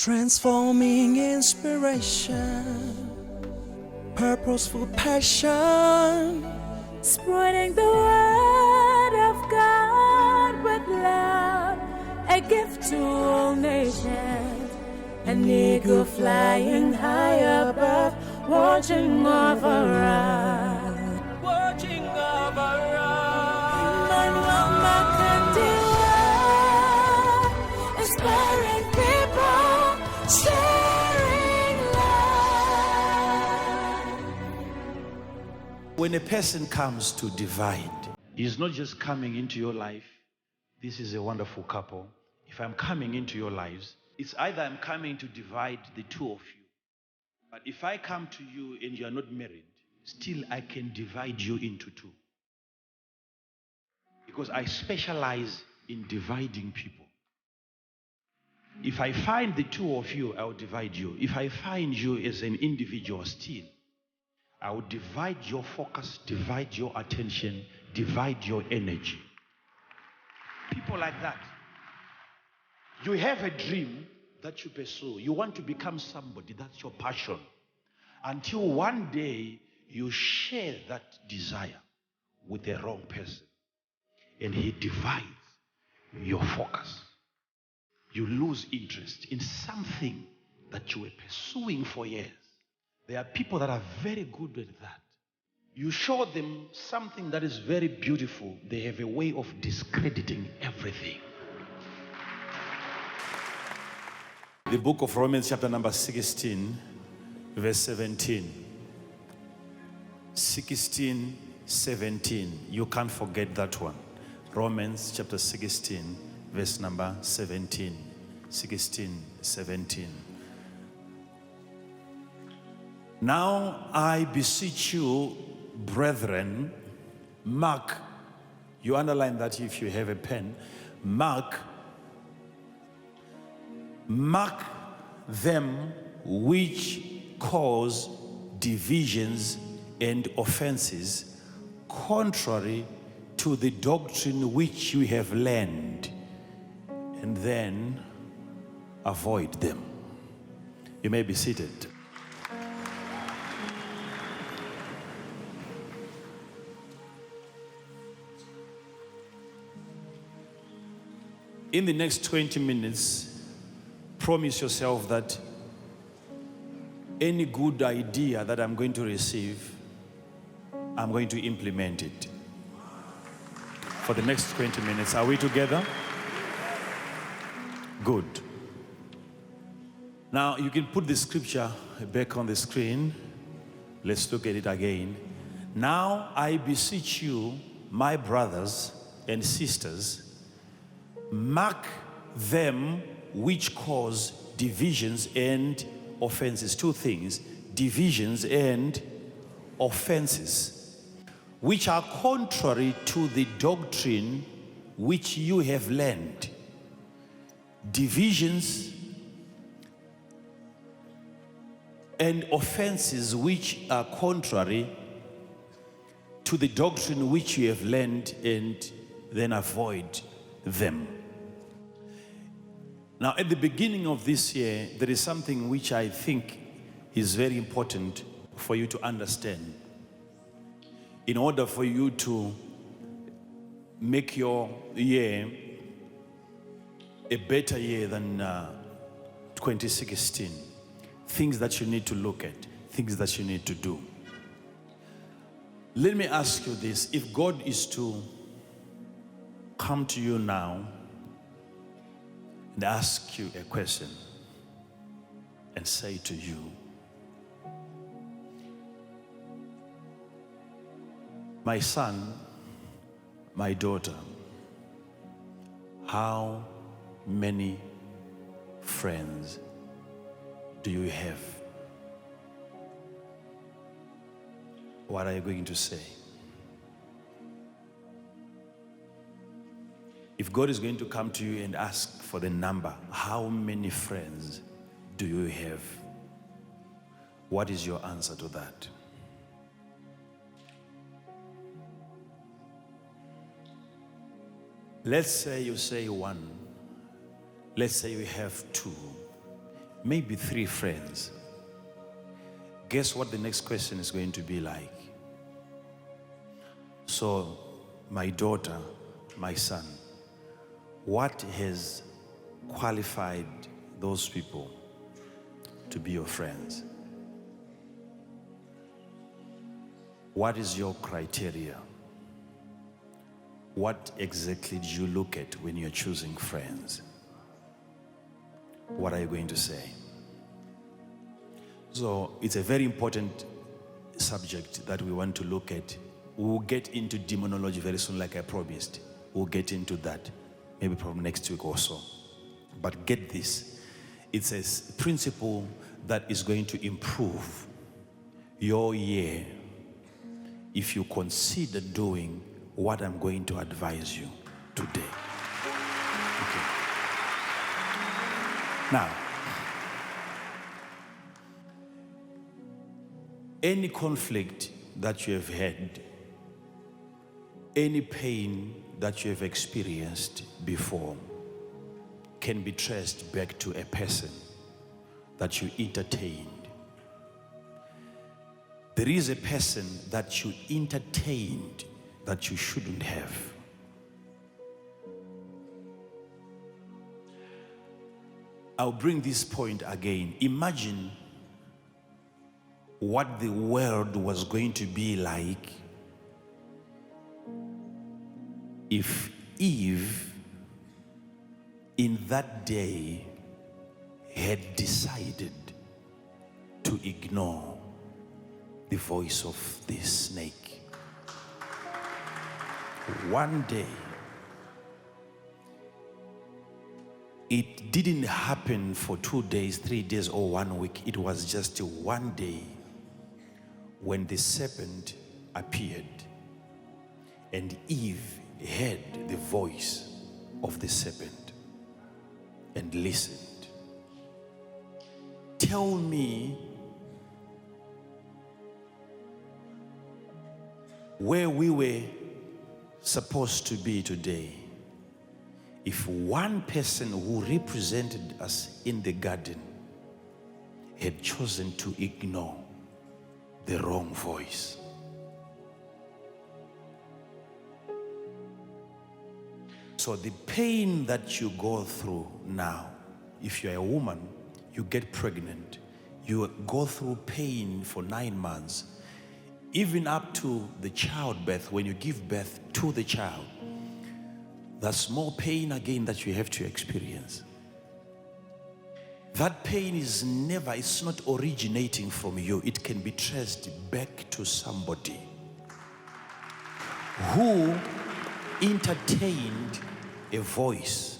Transforming inspiration, purposeful passion, spreading the word of God with love, a gift to all nations, an eagle flying high above, watching over us, watching over us. Emmanuel Makandiwa, inspiring people, sharing love. When a person comes to divide, he's not just coming into your life. This is a wonderful couple. If I'm coming into your lives, it's either I'm coming to divide the two of you. But if I come to you and you are not married, still I can divide you into two. Because I specialize in dividing people. If I find the two of you, I will divide you. If I find you as an individual still, I will divide your focus, divide your attention, divide your energy. People like that. You have a dream that you pursue. You want to become somebody. That's your passion. Until one day you share that desire with the wrong person. And he divides your focus. You lose interest in something that you were pursuing for years. There are people that are very good at that. You show them something that is very beautiful, they have a way of discrediting everything. The book of Romans chapter number 16, verse 17. 16, 17. You can't forget that one. Romans chapter 16, verse number 17. 16, 17. Now I beseech you, brethren, mark, you underline that if you have a pen, mark them which cause divisions and offenses contrary to the doctrine which you have learned, and then avoid them. You may be seated. In the next 20 minutes, promise yourself that any good idea that I'm going to receive, I'm going to implement it. For the next 20 minutes, are we together? Good. Now, you can put the scripture back on the screen. Let's look at it again. Now, I beseech you, my brothers and sisters, mark them which cause divisions and offenses. Two things, divisions and offenses, which are contrary to the doctrine which you have learned. Divisions and offenses which are contrary to the doctrine which you have learned, and then avoid them. Now, at the beginning of this year, there is something which I think is very important for you to understand. In order for you to make your year a better year than 2016, things that you need to look at, things that you need to do. Let me ask you this. If God is to come to you now and ask you a question and say to you, my son, my daughter, how many friends do you have? What are you going to say? If God is going to come to you and ask for the number, how many friends do you have? What is your answer to that? Let's say you say one. Let's say you have two. maybe 3 friends. Guess what the next question is going to be like? So, my daughter, my son, what has qualified those people to be your friends? What is your criteria? What exactly do you look at when you're choosing friends? What are you going to say? So it's a very important subject that we want to look at. We'll get into demonology very soon, like I promised. We'll get into that maybe from next week or so. But get this, it's a principle that is going to improve your year if you consider doing what I'm going to advise you today. Okay. Now, any conflict that you have had, any pain that you have experienced before can be traced back to a person that you entertained. There is a person that you entertained that you shouldn't have. I'll bring this point again. Imagine what the world was going to be like if Eve in that day had decided to ignore the voice of the snake. One day, it didn't happen for 2 days, 3 days, or 1 week. It was just one day when the serpent appeared and Eve heard the voice of the serpent and listened. Tell me where we were supposed to be today if one person who represented us in the garden had chosen to ignore the wrong voice. So the pain that you go through now, if you're a woman, you get pregnant, you go through pain for 9 months, even up to the childbirth, when you give birth to the child, that's more pain again that you have to experience. That pain is never, it's not originating from you. It can be traced back to somebody who entertained a voice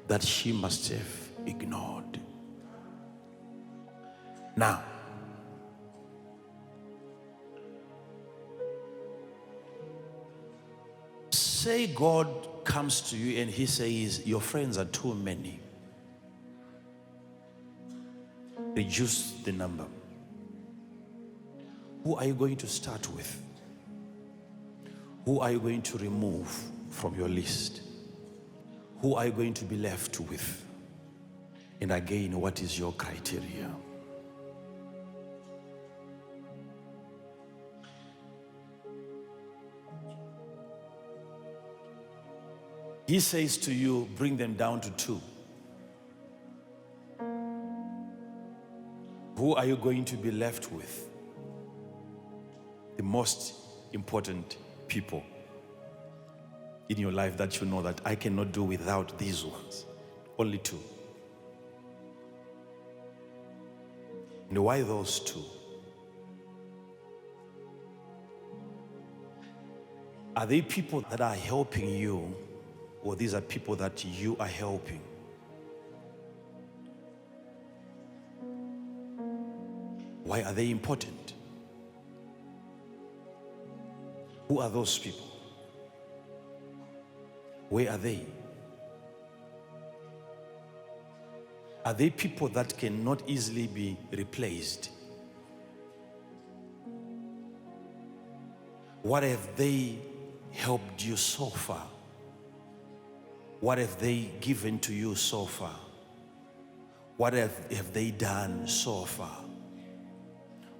that she must have ignored. Now, say God comes to you and he says, your friends are too many. Reduce the number. Who are you going to start with? Who are you going to remove from your list? Who are you going to be left with? And again, what is your criteria? He says to you, bring them down to 2. Who are you going to be left with? The most important people in your life that you know that I cannot do without these ones. Only 2. And why those 2? Are they people that are helping you, or these are people that you are helping? Why are they important? Who are those people? Where are they? Are they people that cannot easily be replaced? What have they helped you so far? What have they given to you so far? What have they done so far?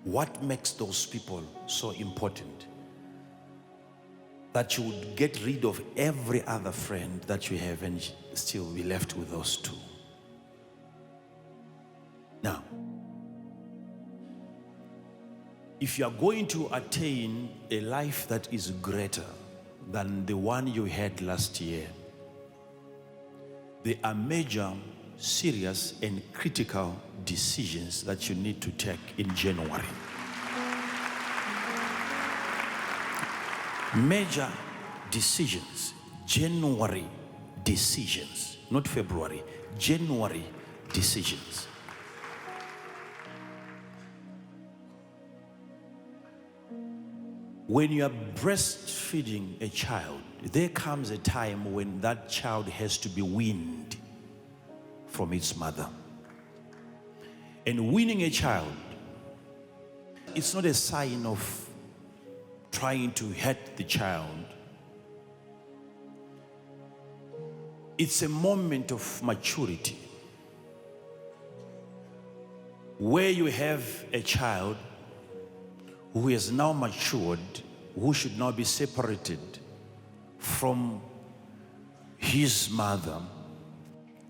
What makes those people so important that you would get rid of every other friend that you have and still be left with those two? Now, if you are going to attain a life that is greater than the one you had last year, there are major, serious, and critical decisions that you need to take in January. Major decisions, January decisions, not February, January decisions. When you are breastfeeding a child, there comes a time when that child has to be weaned from its mother. And weaning a child, it's not a sign of trying to hurt the child. It's a moment of maturity where you have a child who is now matured, who should now be separated from his mother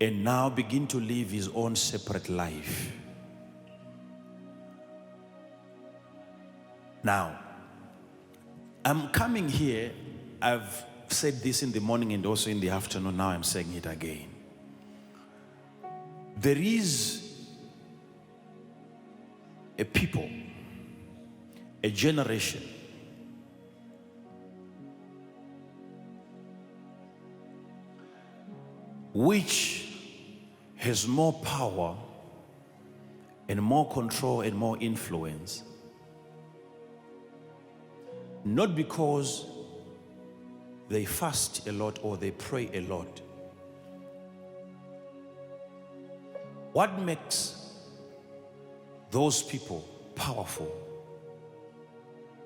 and now begin to live his own separate life. Now, I'm coming here, I've said this in the morning and also in the afternoon, now I'm saying it again. There is a people, a generation which has more power and more control and more influence, not because they fast a lot or they pray a lot. What makes those people powerful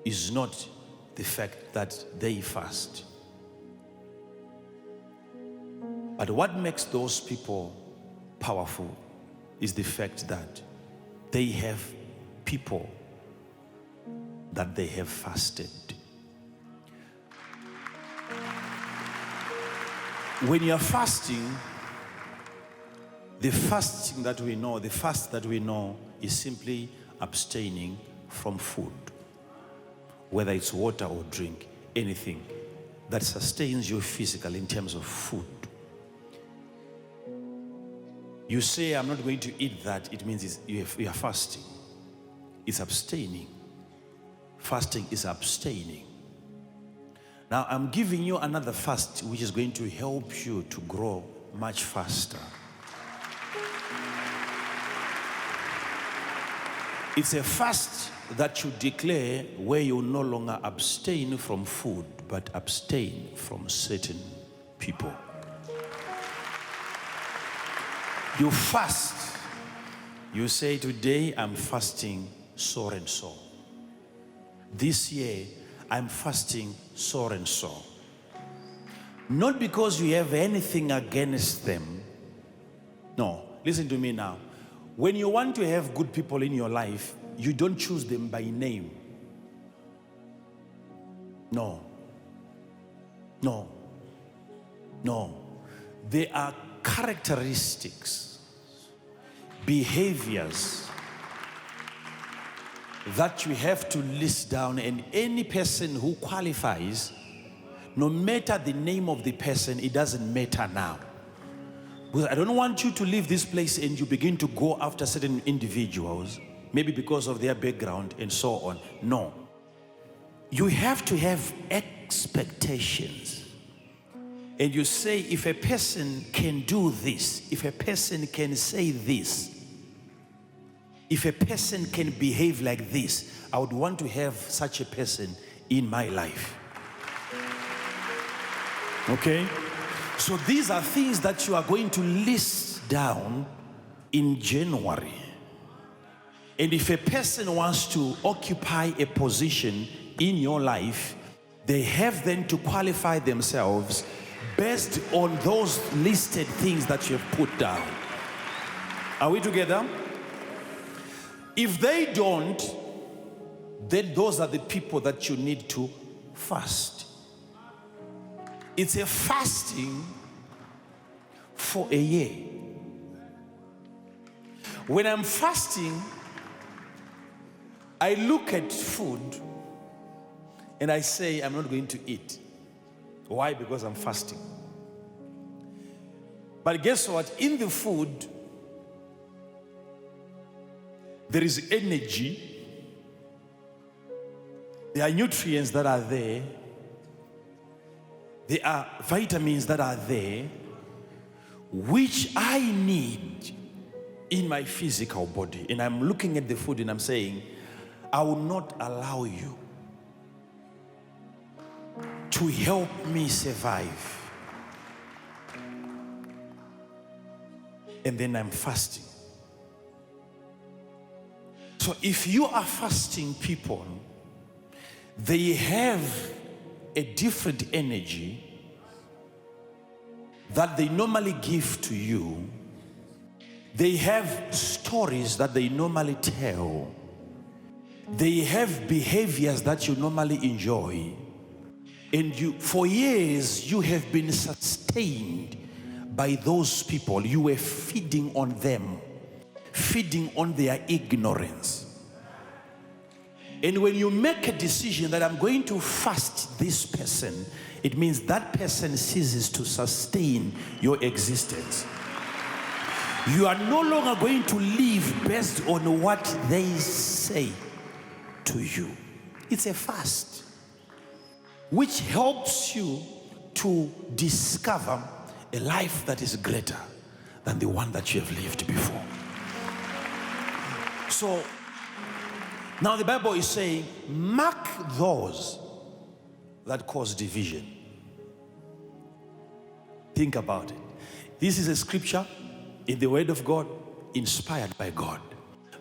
is not the fact that they fast. But what makes those people powerful is the fact that they have people that they have fasted. When you are fasting, the fasting that we know, the fast that we know is simply abstaining from food, whether it's water or drink, anything that sustains you physically in terms of food. You say, I'm not going to eat that, it means you are fasting. It's abstaining. Fasting is abstaining. Now, I'm giving you another fast which is going to help you to grow much faster. It's a fast that you declare where you no longer abstain from food, but abstain from certain people. You fast. You say, today I'm fasting so and so. This year I'm fasting so and so. Not because you have anything against them. No, listen to me now. When you want to have good people in your life, you don't choose them by name. No. No. No. They are characteristics, behaviors that you have to list down, and any person who qualifies, no matter the name of the person, it doesn't matter now. Because I don't want you to leave this place and you begin to go after certain individuals, maybe because of their background and so on. No. You have to have expectations. And you say, if a person can do this, if a person can say this, if a person can behave like this, I would want to have such a person in my life. Okay? So these are things that you are going to list down in January. And if a person wants to occupy a position in your life, they have then to qualify themselves based on those listed things that you have put down. Are we together? If they don't, then those are the people that you need to fast. It's a fasting for a year. When I'm fasting, I look at food and I say, I'm not going to eat. Why? Because I'm fasting. But guess what? In the food, there is energy. There are nutrients that are there. There are vitamins that are there, which I need in my physical body. And I'm looking at the food and I'm saying, I will not allow you to help me survive. And then I'm fasting. So if you are fasting people, they have a different energy that they normally give to you. They have stories that they normally tell. They have behaviors that you normally enjoy. And you, for years, you have been sustained by those people. You were feeding on them, feeding on their ignorance. And when you make a decision that I'm going to fast this person, it means that person ceases to sustain your existence. You are no longer going to live based on what they say to you. It's a fast which helps you to discover a life that is greater than the one that you have lived before. So now the Bible is saying, mark those that cause division. Think about it. This is a scripture in the Word of God, inspired by God.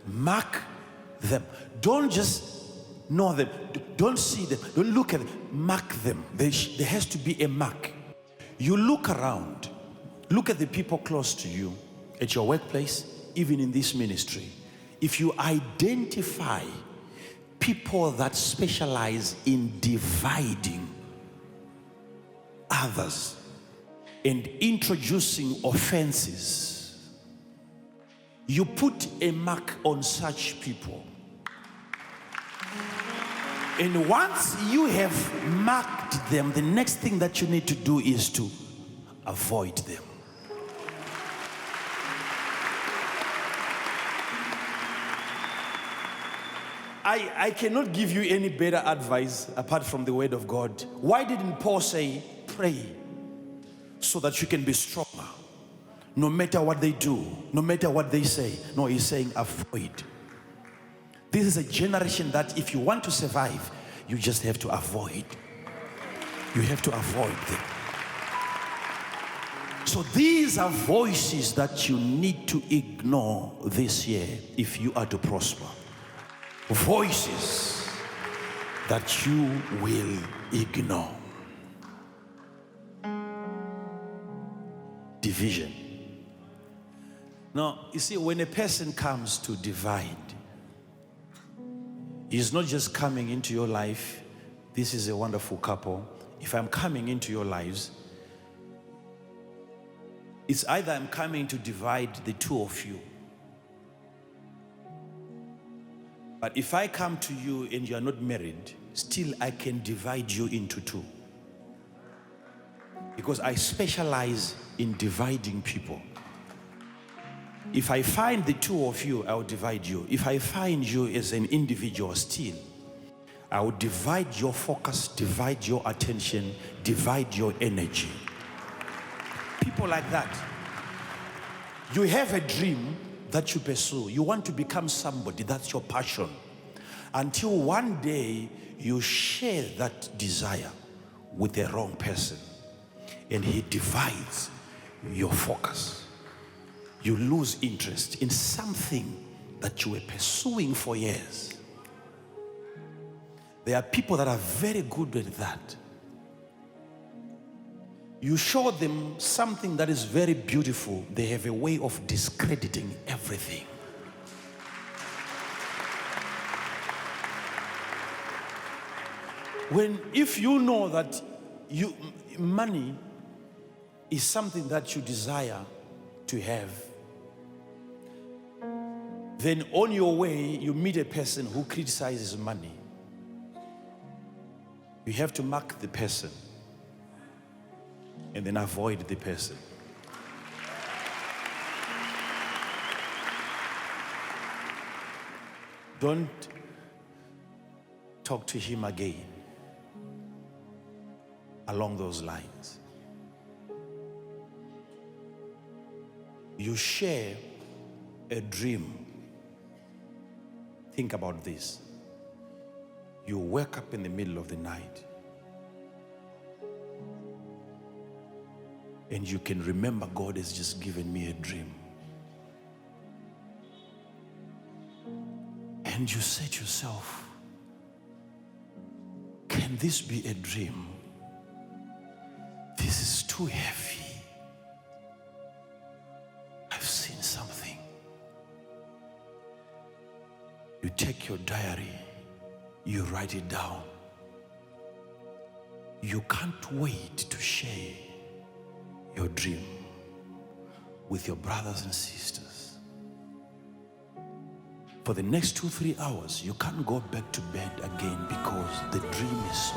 Mark them. Don't just know them. Don't see them. Don't look at them. Mark them. There has to be a mark. You look around. Look at the people close to you, at your workplace, even in this ministry. If you identify people that specialize in dividing others and introducing offenses, you put a mark on such people. And once you have marked them, the next thing that you need to do is to avoid them. I cannot give you any better advice apart from the Word of God. Why didn't Paul say, pray so that you can be stronger? No matter what they do, no matter what they say. No, he's saying avoid. This is a generation that if you want to survive, you just have to avoid. You have to avoid them. So these are voices that you need to ignore this year if you are to prosper. Voices that you will ignore. Division. Now, you see, when a person comes to divide, he's not just coming into your life. This is a wonderful couple. If I'm coming into your lives, it's either I'm coming to divide the two of you. But if I come to you and you are not married, still I can divide you into two. Because I specialize in dividing people. If I find the two of you, I will divide you. If I find you as an individual still, I will divide your focus, divide your attention, divide your energy. People like that. You have a dream that you pursue. You want to become somebody. That's your passion. Until one day you share that desire with the wrong person and he divides your focus. You lose interest in something that you were pursuing for years. There are people that are very good at that. You show them something that is very beautiful, they have a way of discrediting everything. If you know that money is something that you desire to have, then on your way you meet a person who criticizes money. You have to mark the person and then avoid the person. Don't talk to him again along those lines. You share a dream. Think about this. You wake up in the middle of the night and you can remember God has just given me a dream. And you say to yourself, can this be a dream? This is too heavy. I've seen something. You take your diary, you write it down. You can't wait to share your dream with your brothers and sisters. For the next 2-3 hours, you can't go back to bed again because the dream is so